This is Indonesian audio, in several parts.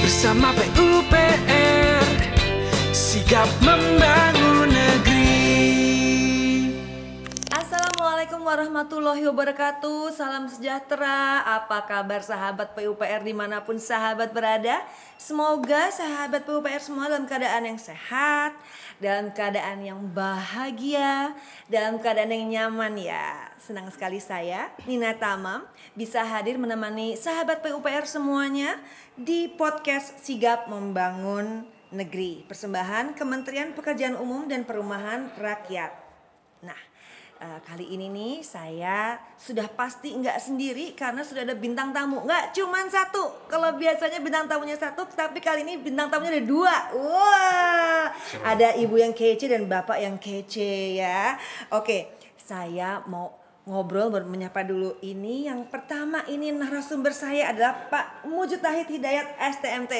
Bersama PUPR, sigap membangun negeri. Assalamualaikum warahmatullahi wabarakatuh. Salam sejahtera. Apa kabar sahabat PUPR dimanapun sahabat berada? Semoga sahabat PUPR semua dalam keadaan yang sehat, dalam keadaan yang bahagia, dalam keadaan yang nyaman ya. Senang sekali saya, Nina Tamam, bisa hadir menemani sahabat PUPR semuanya di podcast Sigap Membangun Negeri, persembahan Kementerian Pekerjaan Umum dan Perumahan Rakyat. Nah, kali ini nih saya sudah pasti nggak sendiri karena sudah ada bintang tamu. Nggak cuman satu. Kalau biasanya bintang tamunya satu, tapi kali ini bintang tamunya ada dua. Wah, ada ibu yang kece dan bapak yang kece ya. Oke, saya mau ngobrol menyapa dulu. Ini yang pertama, ini narasumber saya adalah Pak Mujtahid Hidayat STMT.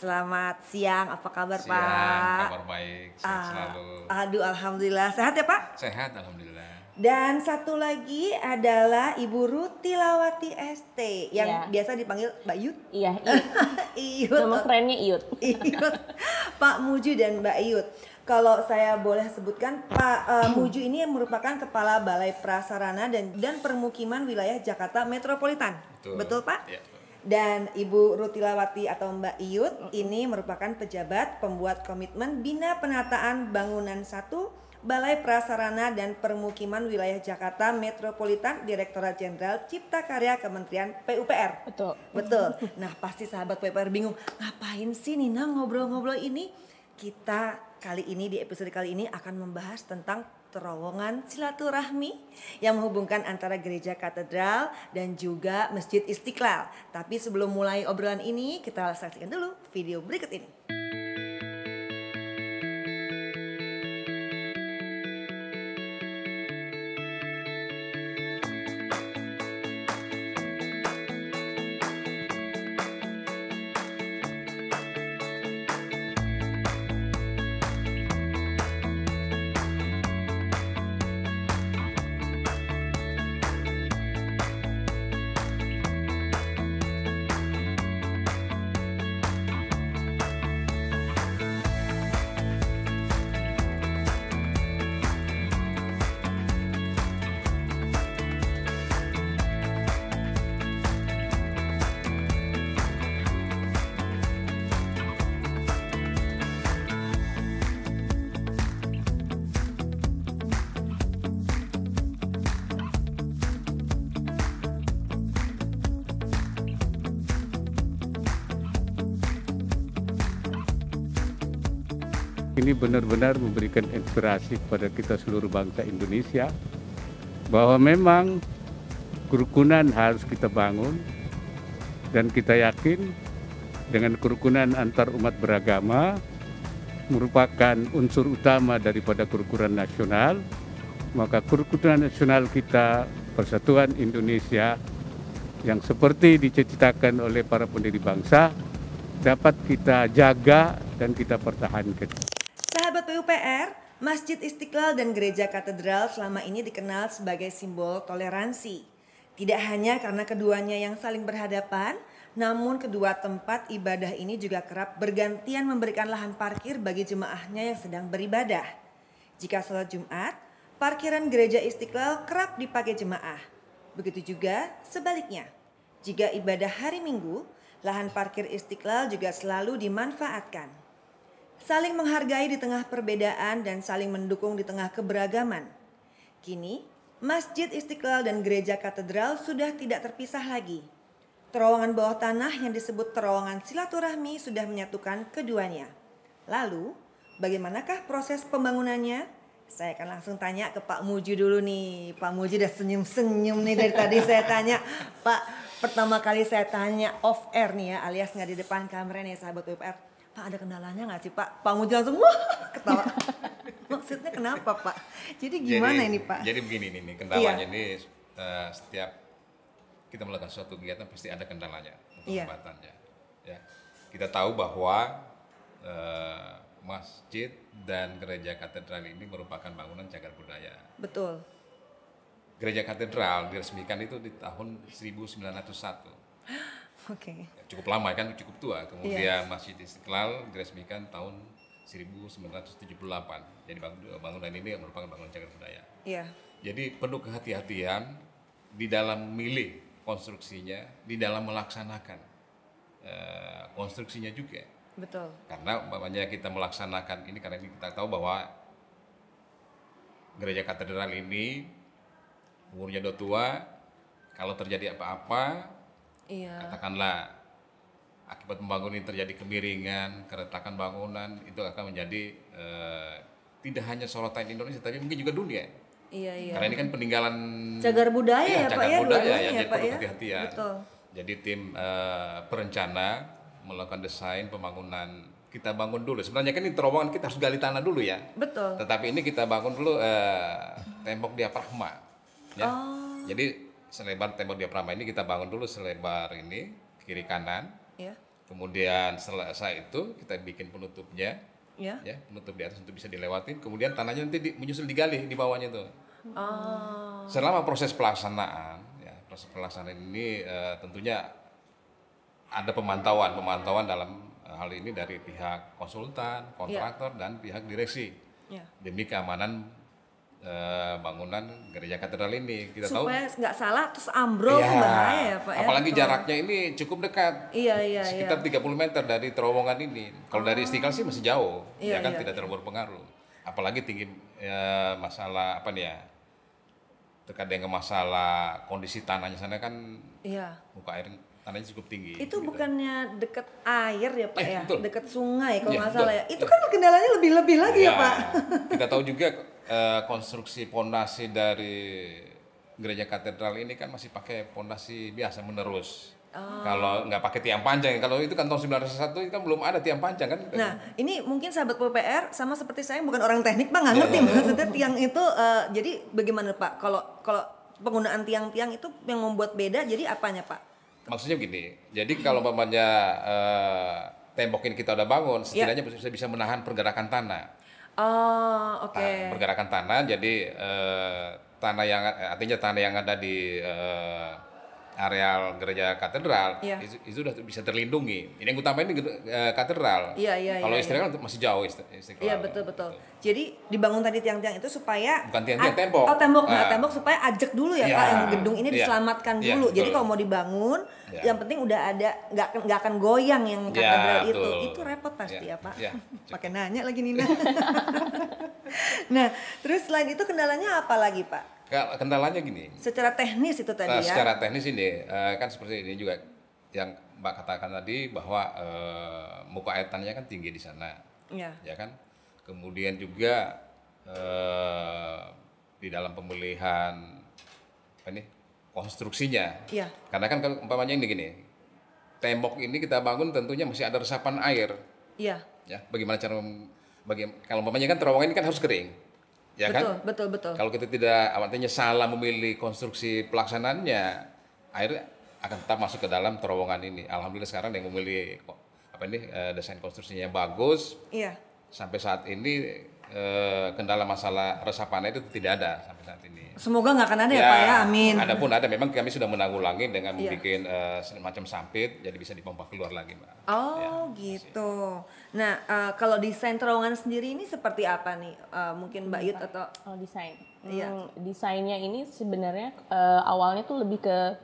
Selamat siang, apa kabar Siang, Pak? kabar baik, sehat selalu. Aduh, alhamdulillah. Sehat ya Pak? Sehat, alhamdulillah. Dan satu lagi adalah Ibu Rutilawati ST yang biasa dipanggil Mbak Iyut. Iya, Iyut. Iyut. Nama kerennya Iyut. Iyut. Pak Muju dan Mbak Iyut. Kalau saya boleh sebutkan, Pak Muju ini merupakan Kepala Balai Prasarana dan Permukiman Wilayah Jakarta Metropolitan. Betul Pak? Ya. Dan Ibu Rutilawati atau Mbak Iyut ini merupakan pejabat pembuat komitmen Bina Penataan Bangunan 1 Balai Prasarana dan Permukiman Wilayah Jakarta Metropolitan, Direktorat Jenderal Cipta Karya Kementerian PUPR. Betul. Nah, pasti sahabat PUPR bingung, ngapain sih Nina ngobrol-ngobrol ini? Kita kali ini di episode kali ini akan membahas tentang terowongan silaturahmi yang menghubungkan antara gereja katedral dan juga Masjid Istiqlal. Tapi sebelum mulai obrolan ini, kita saksikan dulu video berikut ini. Ini benar-benar memberikan inspirasi kepada kita seluruh bangsa Indonesia bahwa memang kerukunan harus kita bangun, dan kita yakin dengan kerukunan antar umat beragama merupakan unsur utama daripada kerukunan nasional. Maka kerukunan nasional kita, persatuan Indonesia yang seperti diciptakan oleh para pendiri bangsa, dapat kita jaga dan kita pertahankan. Sahabat PUPR, Masjid Istiqlal dan Gereja Katedral selama ini dikenal sebagai simbol toleransi. Tidak hanya karena keduanya yang saling berhadapan, namun kedua tempat ibadah ini juga kerap bergantian memberikan lahan parkir bagi jemaahnya yang sedang beribadah. Jika sholat Jumat, parkiran Gereja Istiqlal kerap dipakai jemaah. Begitu juga sebaliknya. Jika ibadah hari Minggu, lahan parkir Istiqlal juga selalu dimanfaatkan. Saling menghargai di tengah perbedaan dan saling mendukung di tengah keberagaman. Kini, Masjid Istiqlal dan Gereja Katedral sudah tidak terpisah lagi. Terowongan bawah tanah yang disebut terowongan silaturahmi sudah menyatukan keduanya. Lalu, bagaimanakah proses pembangunannya? Saya akan langsung tanya ke Pak Muju dulu nih. Pak Muju udah senyum-senyum nih dari tadi saya tanya. Pak, pertama kali saya tanya off air nih ya, alias nggak di depan kamera nih sahabat WPR. Pak, ada kendalanya nggak sih Pak? Pak Muji langsung wah ketawa. Maksudnya kenapa Pak? Jadi gimana ini Pak? Jadi begini nih kendalanya ini setiap kita melakukan suatu kegiatan pasti ada kendalanya untuk hambatannya. Ya, kita tahu bahwa masjid dan gereja katedral ini merupakan bangunan cagar budaya. Betul. Gereja katedral diresmikan itu di tahun 1901. Oke. Cukup lama kan, cukup tua. Kemudian Masjid Istiqlal diresmikan tahun 1978. Jadi bangunan ini merupakan bangunan cagar budaya. Iya. Jadi penuh kehati-hatian di dalam memilih konstruksinya, di dalam melaksanakan konstruksinya juga. Betul. Karena umpamanya kita melaksanakan ini, karena kita tahu bahwa gereja katedral ini umurnya udah tua. Kalau terjadi apa-apa, katakanlah akibat pembangunan ini terjadi kemiringan, keretakan bangunan, itu akan menjadi tidak hanya sorotan Indonesia, tapi mungkin juga dunia. Iya. Karena ini kan peninggalan cagar budaya ya Pak ya, budaya ya, jadi Pak perlu ya. hati-hatian. Betul. Jadi tim perencana melakukan desain pembangunan, kita bangun dulu. Sebenarnya kan ini terowongan kita harus gali tanah dulu ya. Betul. Tetapi ini kita bangun dulu tembok diafragma. Ya. Jadi selebar tembok diafragma ini kita bangun dulu selebar ini kiri kanan. Ya. Kemudian selesai itu kita bikin penutupnya. Ya. Ya, penutup di atas untuk bisa dilewatin. Kemudian tanahnya nanti menyusul digali di bawahnya tuh. Selama proses pelaksanaan, ya, proses pelaksanaan ini tentunya ada pemantauan dalam hal ini dari pihak konsultan, kontraktor, dan pihak direksi demi keamanan bangunan gereja katedral ini. Kita supaya tahu nggak salah terus ambrol bahaya ya Pak ya. Apalagi jaraknya ini cukup dekat. Iya. Sekitar 30 meter dari terowongan ini. Kalau dari Istiqlal sih masih jauh, ya kan tidak terlalu berpengaruh. Apalagi tinggi masalah apa nih ya? Terkait dengan masalah kondisi tanahnya sana kan muka air tanahnya cukup tinggi. Itu gitu. Bukannya dekat air ya Pak ya? Betul. Dekat sungai kalau nggak betul. salah ya. Itu kan kendalanya lebih-lebih lagi ya Pak. Kita tahu juga konstruksi pondasi dari gereja katedral ini kan masih pakai pondasi biasa menerus. Kalau nggak pakai tiang panjang, kalau itu kan tahun 1901 itu kan belum ada tiang panjang kan. Nah, ini mungkin sahabat PUPR sama seperti saya bukan orang teknik Pak, nggak ngerti maksudnya tiang itu jadi bagaimana Pak? Kalau penggunaan tiang-tiang itu yang membuat beda jadi apanya Pak? Maksudnya gini, jadi kalau umpamanya tembok ini kita udah bangun, setidaknya bisa menahan pergerakan tanah. Oke. Pergerakan tanah, jadi tanah yang artinya tanah yang ada di areal gereja katedral itu sudah bisa terlindungi. Ini yang utama ini katedral. Kalau Istiqlal masih jauh Istiqlal. Iya betul. Jadi dibangun tadi tiang-tiang itu supaya bukan tiang-tiang, tembok. Oh tembok, tembok supaya ajak dulu ya Pak, yang gedung ini diselamatkan dulu. Jadi kalau mau dibangun, yang penting udah ada, nggak akan goyang yang katedral itu. Itu repot pasti ya Pak. Pakai nanya lagi Nina. Nah, terus selain itu kendalanya apa lagi Pak? Kendalanya gini. Secara teknis itu tadi ya. Secara teknis ini kan seperti ini juga yang Mbak katakan tadi bahwa muka air tanahnya kan tinggi di sana. Ya kan? Kemudian juga di dalam pemilihan konstruksinya. Karena kan kalau umpamanya ini gini. Tembok ini kita bangun tentunya masih ada resapan air. Ya, bagaimana cara kalau umpamanya kan terowongan ini kan harus kering. Ya betul. Kalau kita tidak artinya salah memilih konstruksi pelaksanaannya, air akan tetap masuk ke dalam terowongan ini. Alhamdulillah sekarang yang memilih desain konstruksinya yang bagus. Sampai saat ini kendala masalah resapan itu tidak ada sampai saat ini. Semoga nggak akan ada ya Pak ya, amin. Adapun ada, memang kami sudah menanggulangi dengan bikin semacam sampit, jadi bisa dipompa keluar lagi Mbak. Gitu. Nah, kalau desain terowongan sendiri ini seperti apa nih? Mungkin Mbak Yud atau desain. Desainnya ini sebenarnya awalnya tuh lebih ke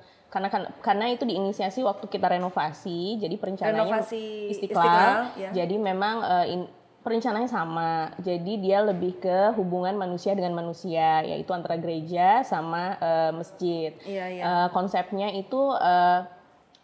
karena itu diinisiasi waktu kita renovasi, jadi perencanaannya Istiqlal. Jadi memang perencanaannya sama, jadi dia lebih ke hubungan manusia dengan manusia, yaitu antara gereja sama masjid. Konsepnya itu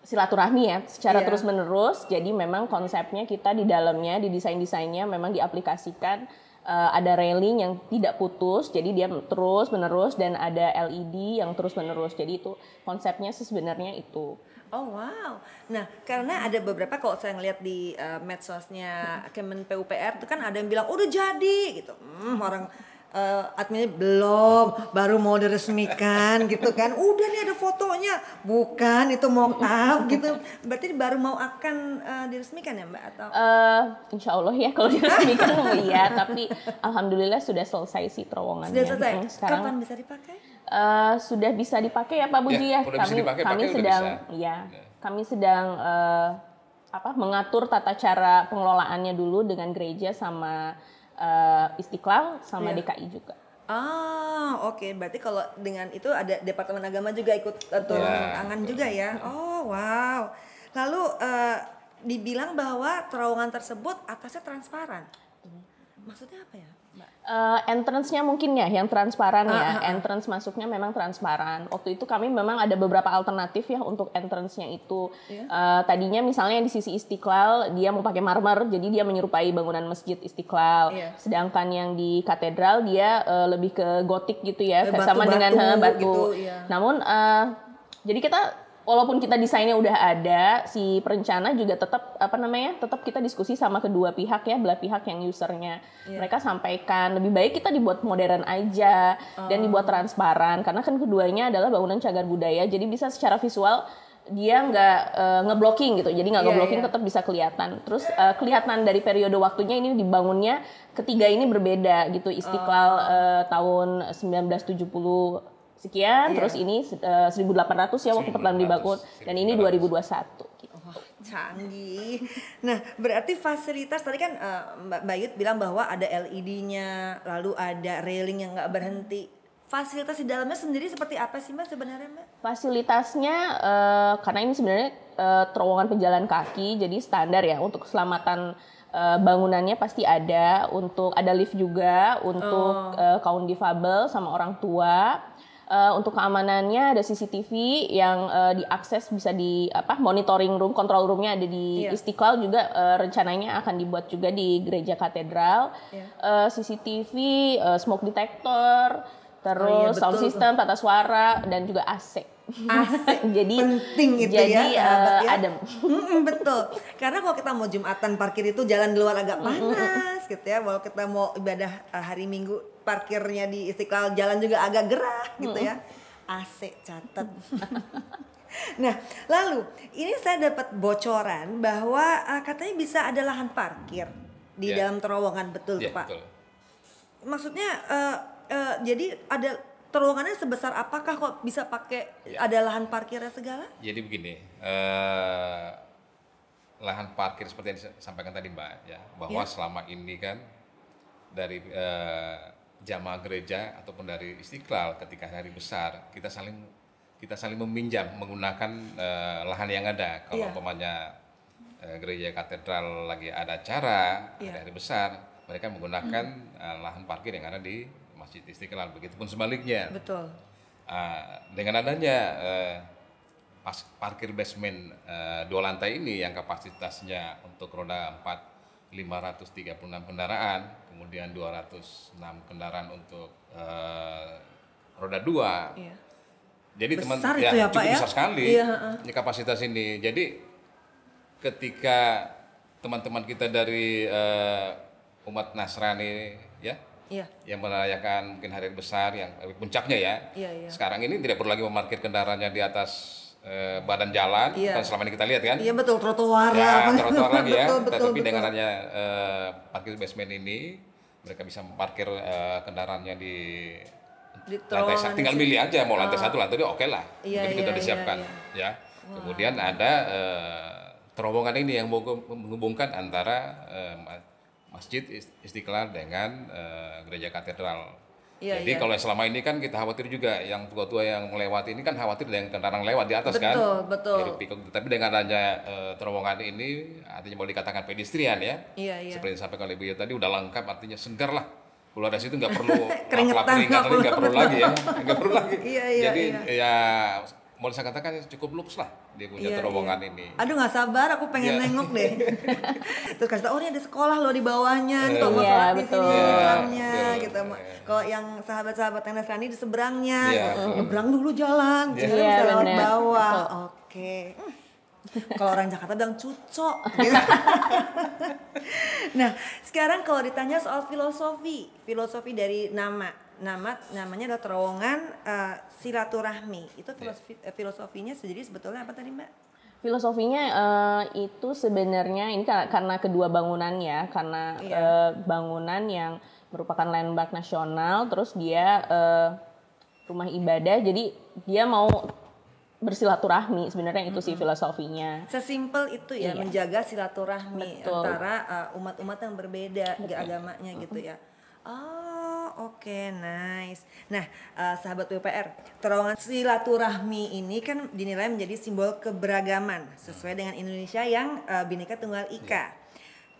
silaturahmi ya, secara terus-menerus. Jadi memang konsepnya kita di dalamnya, di desainnya memang diaplikasikan ada railing yang tidak putus, jadi dia terus-menerus, dan ada LED yang terus-menerus. Jadi itu konsepnya sebenarnya itu. Oh wow. Nah, karena ada beberapa kalau saya ngeliat di medsosnya Kemen PUPR itu kan ada yang bilang udah jadi gitu. Orang adminnya belum, baru mau diresmikan gitu kan. Udah nih ada fotonya. Bukan, itu mock up gitu. Berarti baru mau akan diresmikan ya Mbak atau? Insya Allah ya kalau diresmikan iya. Tapi alhamdulillah sudah selesai sih terowongannya. Sudah selesai. Sekarang, kapan bisa dipakai? Sudah bisa dipakai ya Pak Buji ya. Kami sedang kami sedang mengatur tata cara pengelolaannya dulu dengan gereja sama Istiqlal sama DKI juga. Oke. Berarti kalau dengan itu ada Departemen Agama juga ikut turun tangan juga ya. Oh, wow. Lalu dibilang bahwa terowongan tersebut atasnya transparan. Maksudnya apa ya, Mbak? Entrance-nya mungkin ya yang transparan ya. Entrance masuknya memang transparan. Waktu itu kami memang ada beberapa alternatif ya untuk entrance-nya itu. Tadinya misalnya di sisi Istiqlal dia mau pakai marmer, jadi dia menyerupai bangunan Masjid Istiqlal. Sedangkan yang di katedral dia lebih ke gotik gitu ya, sama dengan batu. Gitu, Namun jadi kita walaupun kita desainnya udah ada, si perencana juga tetap tetap kita diskusi sama kedua pihak ya, belah pihak yang usernya. Mereka sampaikan lebih baik kita dibuat modern aja dan dibuat transparan karena kan keduanya adalah bangunan cagar budaya, jadi bisa secara visual dia nggak ngeblocking gitu, jadi nggak ngeblocking, tetap bisa kelihatan. Terus kelihatan dari periode waktunya ini dibangunnya ketiga ini berbeda gitu. Istiqlal tahun 1970 sekian, terus ini 1800 ya waktu pertama dibangun, dan ini 2021 gitu. Canggih. Nah, berarti fasilitas tadi kan Mbak Bayut bilang bahwa ada LED-nya, lalu ada railing yang nggak berhenti. Fasilitas di dalamnya sendiri seperti apa sih Mbak sebenarnya, Mbak? Fasilitasnya karena ini sebenarnya terowongan pejalan kaki, jadi standar ya untuk keselamatan bangunannya pasti ada, untuk ada lift juga untuk kaum difabel sama orang tua. Untuk keamanannya ada CCTV yang diakses bisa di monitoring room, control roomnya ada di Istiqlal juga, rencananya akan dibuat juga di gereja katedral. CCTV, smoke detector, terus sound system, tata suara, dan juga AC. Jadi penting itu jadi, adem. Betul. Karena kalau kita mau Jumatan parkir itu jalan di luar agak panas gitu ya. Kalau kita mau ibadah hari Minggu parkirnya di Istiqlal jalan juga agak gerah gitu ya. AC catat. Nah, lalu ini saya dapat bocoran bahwa katanya bisa ada lahan parkir di dalam terowongan, betul tuh Pak? Betul. Maksudnya jadi ada terowongannya sebesar apakah kok bisa pakai ada lahan parkirnya segala? Jadi begini, lahan parkir seperti yang disampaikan tadi Mbak ya, bahwa selama ini kan dari jamaah gereja ataupun dari Istiqlal ketika hari besar kita saling meminjam menggunakan lahan yang ada. Kalau umpamanya gereja katedral lagi ada acara, ada hari besar, mereka menggunakan lahan parkir yang ada di Masjid Istiqlal, begitupun sebaliknya. Betul. Dengan adanya parkir basement 2 lantai ini yang kapasitasnya untuk roda 4 536 kendaraan, kemudian 206 kendaraan untuk roda 2. Jadi besar itu ya, Pak, cukup ya? besar sekali ini kapasitas ini. Jadi ketika teman-teman kita dari umat Nasrani yang merayakan mungkin hari besar yang puncaknya ya. Sekarang ini tidak perlu lagi memarkir kendaraannya di atas badan jalan, kan selama ini kita lihat kan. Iya betul, trotoar trotoar lagi ya. Betul, Tetapi dengan adanya parkir basement ini mereka bisa memarkir kendaraannya di lantai satu, tinggal milih aja mau lantai 1, lantai 2 oke lah. Jadi kita disiapkan ya. Kemudian ada terowongan ini yang menghubungkan antara Masjid Istiqlal dengan gereja katedral. Jadi kalau selama ini kan kita khawatir juga yang tua-tua yang melewati ini kan khawatir dengan kendaraan lewat di atas kan. Betul. Tapi dengan adanya terowongan ini artinya boleh dikatakan pedestrian ya. Seperti yang disampaikan oleh Beliau tadi udah lengkap, artinya segar lah. Keluar dari situ nggak perlu keringetan nggak perlu lagi ya. Nggak perlu lagi. Jadi ya mau saya katakan cukup luks lah dia punya terowongan ini. Aduh nggak sabar, aku pengen nengok deh. Terus kasih tau, oh ini ada sekolah loh di bawahnya, nih mau sholat di sini di seberangnya gitu. Kalau yang sahabat-sahabat yang Nasrani di seberangnya, nyebrang dulu jalan, jadi bisa lewat bawah. Oke. Kalau orang Jakarta bilang cucok. Gitu. Nah, sekarang kalau ditanya soal filosofi dari namanya adalah terowongan silaturahmi. Itu filosofinya sendiri sebetulnya apa tadi Mbak? Filosofinya itu sebenarnya ini karena kedua bangunan ya, karena bangunan yang merupakan landmark nasional, terus dia rumah ibadah, jadi dia mau bersilaturahmi sebenarnya itu sih filosofinya. Sesimpel itu ya, menjaga silaturahmi antara umat-umat yang berbeda agamanya gitu ya. Oh, oke, nice. Nah, sahabat PUPR, terowongan silaturahmi ini kan dinilai menjadi simbol keberagaman sesuai dengan Indonesia yang Bhinneka Tunggal Ika.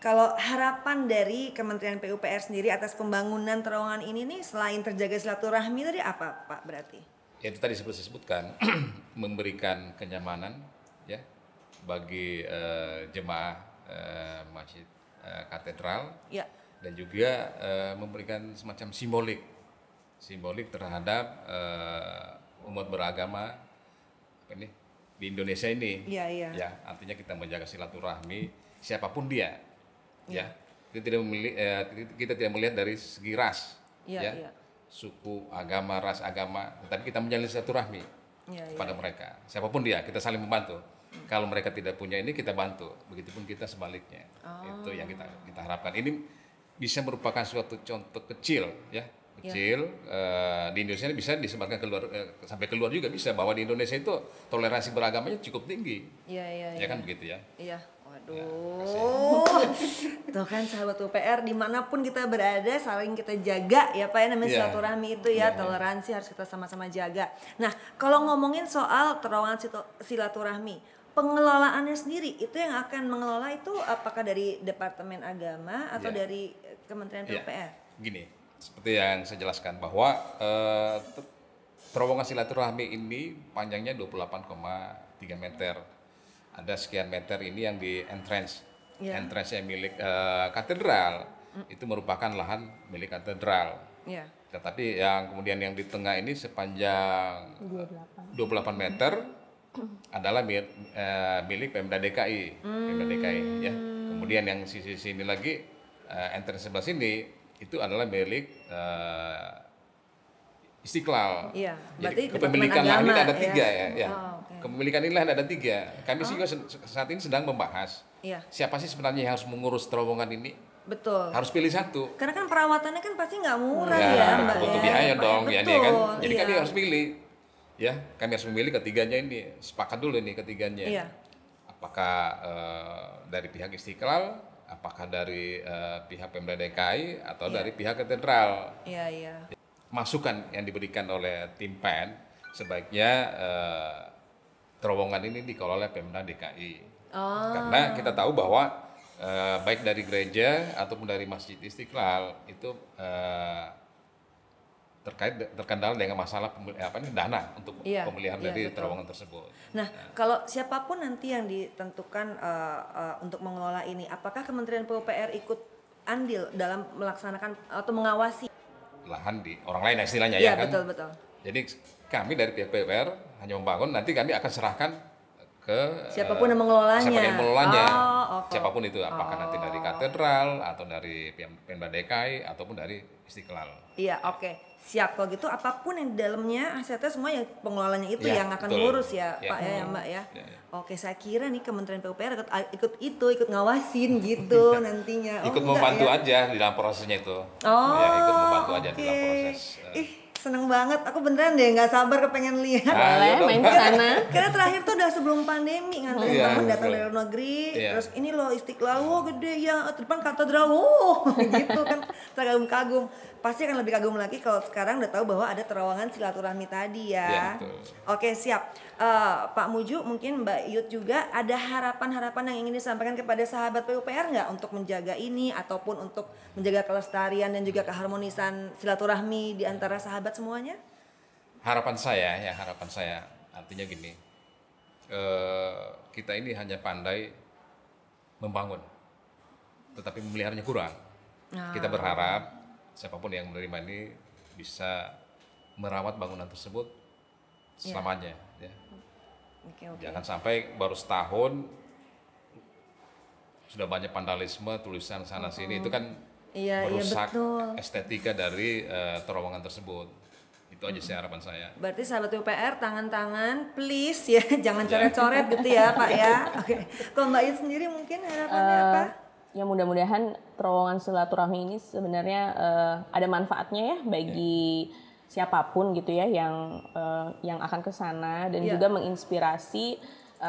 Kalau harapan dari Kementerian PUPR sendiri atas pembangunan terowongan ini nih, selain terjaga silaturahmi tadi apa, Pak, berarti? Ya itu tadi seperti disebutkan, memberikan kenyamanan ya bagi jemaah masjid katedral. Ya. Dan juga memberikan semacam simbolik terhadap umat beragama ini di Indonesia ini. Iya. Ya, artinya kita menjaga silaturahmi siapapun dia. Ya. Kita tidak melihat dari segi ras, suku, agama, ras agama, tetapi kita menjalin silaturahmi kepada mereka. Siapapun dia, kita saling membantu. Kalau mereka tidak punya ini, kita bantu. Begitupun kita sebaliknya. Itu yang kita harapkan. Ini bisa merupakan suatu contoh kecil ya, di Indonesia ini bisa disebarkan keluar, sampai keluar juga bisa, bahwa di Indonesia itu toleransi beragamanya cukup tinggi. Ya kan begitu ya. Iya. Waduh, tuh kan sahabat UPR, dimanapun kita berada saling kita jaga ya Pak ya, namanya silaturahmi itu ya, toleransi harus kita sama-sama jaga. Nah, kalau ngomongin soal terowongan silaturahmi, pengelolaannya sendiri itu yang akan mengelola itu apakah dari Departemen Agama atau dari Kementerian PUPR? Gini, seperti yang saya jelaskan bahwa terowongan silaturahmi ini panjangnya 28,3 meter. Ada sekian meter ini yang di entrance. Entrance yang milik katedral itu merupakan lahan milik katedral. Tetapi yang kemudian yang di tengah ini sepanjang 28 meter adalah milik Pemda DKI. Pemda DKI ya. Kemudian yang sisi sini lagi entrance sebelah sini itu adalah milik Istiqlal. Jadi kepemilikan lahan ini ada tiga ya. Kepemilikan ini lahan ada tiga. Kami juga saat ini sedang membahas siapa sih sebenarnya yang harus mengurus terowongan ini. Betul. Harus pilih satu. Karena kan perawatannya kan pasti nggak murah ya, Mbak. Butuh biaya dong, ya kan. Jadi kami harus pilih. Ya, kami harus memilih ketiganya ini. Sepakat dulu nih ketiganya. Apakah dari pihak Istiqlal, apakah dari pihak Pemda DKI atau dari pihak katedral. Masukan yang diberikan oleh tim PEN sebaiknya terowongan ini dikelola oleh Pemda DKI. Karena kita tahu bahwa baik dari gereja ataupun dari Masjid Istiqlal itu terkendala dengan masalah dana untuk pemeliharaan dari terowongan tersebut. Nah, kalau siapapun nanti yang ditentukan untuk mengelola ini, apakah Kementerian PUPR ikut andil dalam melaksanakan atau mengawasi lahan di orang lain istilahnya ya kan? Betul. Jadi kami dari pihak PUPR hanya membangun, nanti kami akan serahkan ke siapapun yang mengelolanya. Siapapun itu, apakah nanti dari katedral atau dari Pemda DKI ataupun dari Istiqlal. Iya, oke. Siap, kalau gitu apapun yang di dalamnya asetnya semua yang pengelolanya itu yang akan ngurus ya Pak ya Mbak ya. Oke, saya kira nih Kementerian PUPR ikut ngawasin gitu nantinya. Ikut membantu aja di dalam prosesnya itu. Ikut membantu aja di dalam proses. Seneng banget, aku beneran deh nggak sabar kepengen lihat. Boleh main ke sana. Karena terakhir tuh udah sebelum pandemi nganterin teman datang dari luar negeri, terus ini loh Istiqlal, gede ya, depan katedral, gitu kan, terkagum-kagum. Pasti akan lebih kagum lagi kalau sekarang udah tahu bahwa ada terowongan silaturahmi tadi ya. Oke, siap. Pak Muju, mungkin Mbak Yut juga ada harapan-harapan yang ingin disampaikan kepada sahabat PUPR nggak untuk menjaga ini ataupun untuk menjaga kelestarian dan juga keharmonisan silaturahmi di antara sahabat semuanya? Harapan saya artinya gini, kita ini hanya pandai membangun, tetapi memeliharanya kurang. Kita berharap siapapun yang menerima ini bisa merawat bangunan tersebut selamanya. Ya. Jangan sampai baru setahun sudah banyak vandalisme, tulisan sana sini, itu kan merusak estetika dari terowongan tersebut. Itu aja sih harapan saya. Berarti sahabat UPR, tangan-tangan please ya, jangan coret-coret gitu ya Pak ya. Oke. Kalau Mbak Yud sendiri mungkin harapannya apa? Ya mudah-mudahan terowongan silaturahmi ini sebenarnya ada manfaatnya ya bagi siapapun gitu ya yang akan ke sana dan juga menginspirasi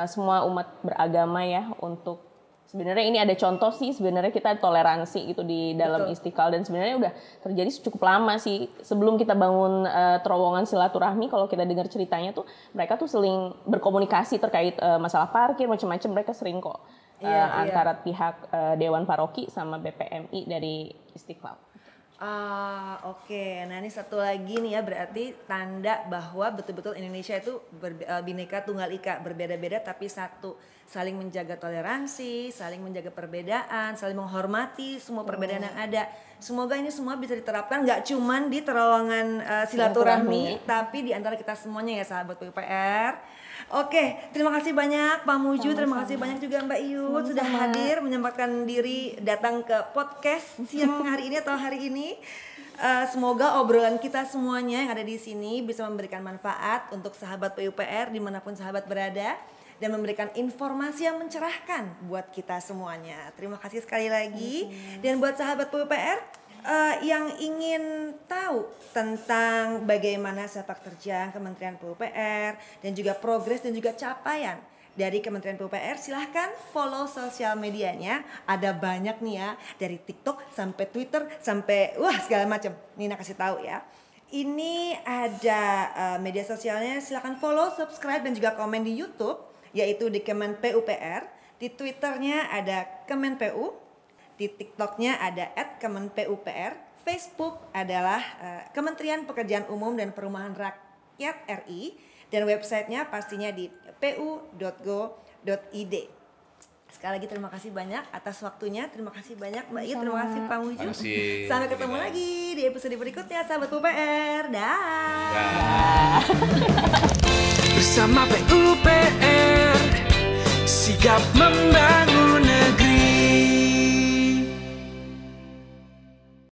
semua umat beragama ya untuk sebenarnya ini ada contoh sih sebenarnya kita toleransi gitu di dalam Istiqlal dan sebenarnya udah terjadi cukup lama sih sebelum kita bangun terowongan silaturahmi. Kalau kita dengar ceritanya tuh mereka tuh sering berkomunikasi terkait masalah parkir macam-macam, mereka sering kok antara pihak Dewan Paroki sama BPMI dari Istiqlal. Oke. Nah ini satu lagi nih ya, berarti tanda bahwa betul-betul Indonesia itu Bhinneka Tunggal Ika, berbeda-beda tapi satu, saling menjaga toleransi, saling menjaga perbedaan, saling menghormati semua perbedaan yang ada. Semoga ini semua bisa diterapkan nggak cuman di terowongan silaturahmi, tapi di antara kita semuanya ya sahabat PUPR. Oke, terima kasih banyak Pak Muju, terima kasih banyak juga Mbak Iyut sudah hadir menyempatkan diri datang ke podcast siang hari ini atau hari ini. Semoga obrolan kita semuanya yang ada di sini bisa memberikan manfaat untuk sahabat PUPR dimanapun sahabat berada dan memberikan informasi yang mencerahkan buat kita semuanya. Terima kasih sekali lagi. Dan buat sahabat PUPR yang ingin tahu tentang bagaimana sepak terjang Kementerian PUPR dan juga progres dan juga capaian dari Kementerian PUPR, silahkan follow sosial medianya. Ada banyak nih ya, dari TikTok sampai Twitter sampai segala macam. Nina kasih tahu ya. Ini ada media sosialnya, silahkan follow, subscribe dan juga komen di YouTube, yaitu di Kemen PUPR. Di Twitternya ada Kemen PU. Di TikToknya ada @kemenpupr, Facebook adalah Kementerian Pekerjaan Umum dan Perumahan Rakyat RI, dan websitenya pastinya di pu.go.id. Sekali lagi terima kasih banyak atas waktunya, terima kasih banyak Mbak Iyut, terima kasih Pak Muju. Sampai ketemu lagi di episode berikutnya sahabat PUPR. Dah. Bersama PUPR sigap membangun